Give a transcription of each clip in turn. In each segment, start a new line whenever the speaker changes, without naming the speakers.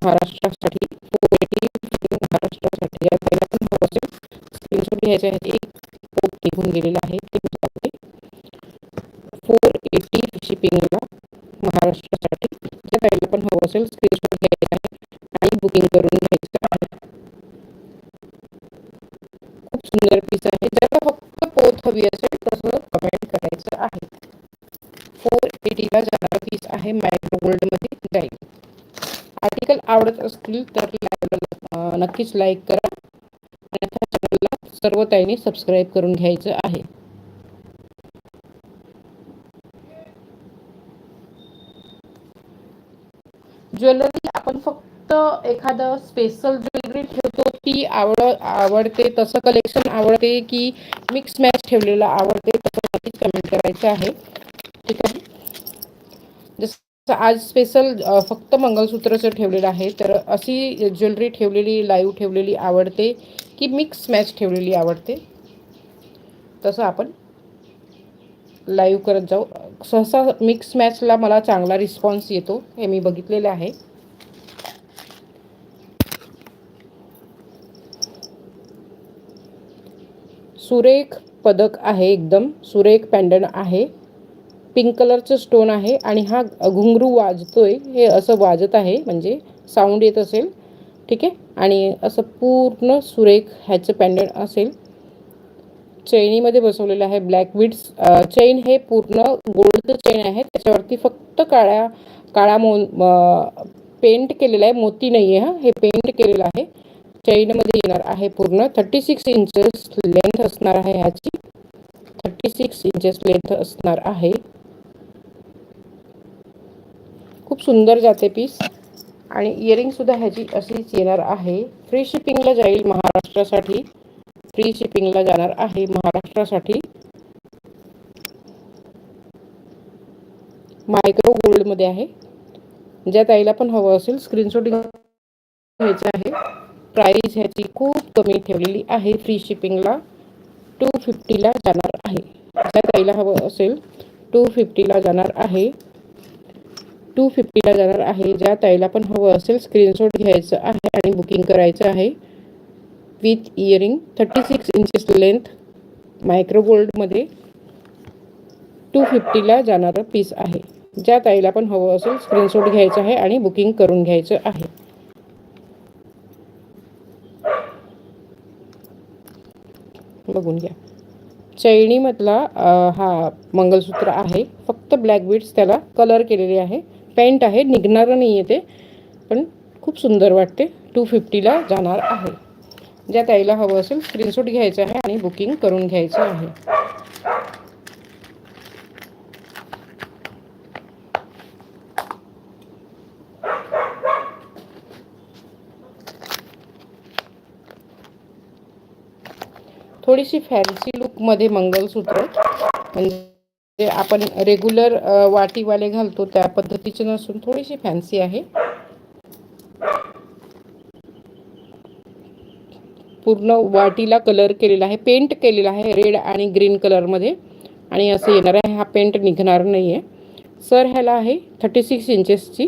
महाराष्ट्रासाठी 480 महाराष्ट्रासाठी या ताईला पण हवं असेल स्क्रीनशॉट घ्यायचा आहे. एक पोत निघून गेलेला आहे ते 480 शिपिंगला महाराष्ट्रासाठी ज्या ताईला पण हवं असेल स्क्रीनशॉट घ्यायचा आहे आणि बुकिंग करून घ्यायचं आहे. खूप सुंदर पीस आहे. ज्याला फक्त पोत हवी असेल तसं कमेंट करायचं आहे. 480ला जाणारा पीस आहे. मायक्रो गोल्ड मध्ये जाईल. आर्टिकल आवडत असतील तर नक्कीच लाईक करा आणि चॅनलला सर्व ताईंनी सबस्क्राईब करून घ्यायचं आहे. ज्वेलरी आपण फक्त एखादं स्पेशल ज्वेलरी ठेवतो ती आवडते तसं कलेक्शन आवडते की मिक्स मॅच ठेवलेलं आवडते तसं नक्कीच कमेंट करायचं आहे. ठीक आहे. जसं आज स्पेशल फक्त मंगळसूत्रचं ठेवलेलं आहे तर अशी ज्वेलरी ठेवलेली लाईव्ह ठेवलेली आवडते की मिक्स मॅच ठेवलेली आवडते तसं आपण लाईव्ह करत जाऊ. सहसा मिक्स मॅचला मला चांगला रिस्पॉन्स येतो हे मी बघितलेलं आहे. सुरेख पदक आहे. एकदम सुरेख पॅन्डन आहे. पिंक कलरचं स्टोन आहे आणि हा घुंगरू वाजतोय हे असं वाजत आहे म्हणजे साऊंड येत असेल. ठीक आहे. आणि असं पूर्ण सुरेख ह्याचं पॅन्डन असेल. चैनीमध्ये बसवलेलं आहे. ब्लॅक बीड्स चैन हे पूर्ण गोल्डचं चैन आहे. त्याच्यावरती फक्त काळा पेंट केलेला आहे. मोती नाही आहे. हे पेंट केलेलं आहे. चैनमध्ये येणार आहे. पूर्ण 36 इंचेस लेंथ असणार आहे. ह्याची 36 इंचेस लेंथ असणार आहे. खूप सुंदर जाते पीस आणि इयरिंग सुद्धा ह्याची अशीच येणार आहे. फ्री शिपिंगला जाईल महाराष्ट्रासाठी. फ्री शिपिंगला जाणार आहे महाराष्ट्रासाठी. मायक्रो गोल्डमध्ये आहे. ज्या ताईला पण हवं असेल स्क्रीनशॉट घ्यायचं आहे. प्राइस ह्याची खूप कमी ठेवलेली आहे. फ्री शिपिंगला 250ला जाणार आहे. ज्या ताईला हवं असेल 250ला जाणार आहे. 250ला जाणार आहे. ज्या ताईला पण हवं असेल स्क्रीनशॉट घ्यायचं आहे आणि बुकिंग करायचं आहे. With earring 36 inches length micro गोल्डमध्ये 250ला जाणारं पीस आहे. ज्या ताईला पण हवं असेल स्क्रीनशॉट घ्यायचं आहे आणि बुकिंग करून घ्यायचं आहे. बघून घ्या. चैनीमधला हा मंगळसूत्र आहे. फक्त ब्लॅक बीड्स त्याला कलर केलेले आहे. पेंट आहे. निघणारं नाही आहे ते पण खूप सुंदर वाटते. 250ला जाणार आहे. ज्या ताईला हवं असेल स्क्रीनशॉट घ्यायचं आहे आणि बुकिंग करून घ्यायचं आहे. थोडीशी फॅन्सी लुकमध्ये मंगळसूत्र म्हणजे आपण रेग्युलर वाटीवाले घालतो त्या पद्धतीचे नसून थोडीशी फॅन्सी आहे. पूर्ण वाटीला कलर केलेला आहे. पेंट केलेला आहे रेड आणि ग्रीन कलरमध्ये आणि असं येणार आहे. हा पेंट निघणार नाही आहे. सर ह्याला आहे 36 इंचेसची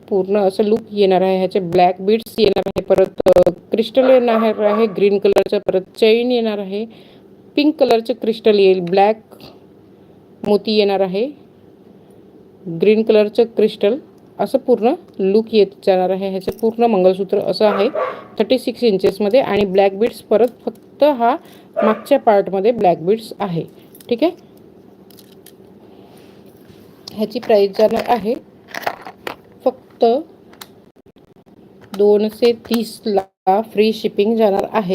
पूर्ण असं लुक येणार आहे. ह्याचे ब्लॅक बीड्स येणार आहे. परत क्रिस्टल येणार आहे ग्रीन कलरचं. परत चैन येणार आहे. पिंक कलरचं क्रिस्टल येईल. ब्लॅक मोती येणार आहे. ग्रीन कलरचं क्रिस्टल असं पूर्ण लुक येत जाणार आहे. ह्याचं पूर्ण मंगळसूत्र असं आहे 36 इंचेसमध्ये आणि ब्लॅक बीड्स परत फक्त हा मागच्या पार्टमध्ये ब्लॅक बीड्स आहे. ठीक आहे. ह्याची प्राइस जाणार आहे फक्त 230ला. फ्री शिपिंग जाणार आहे.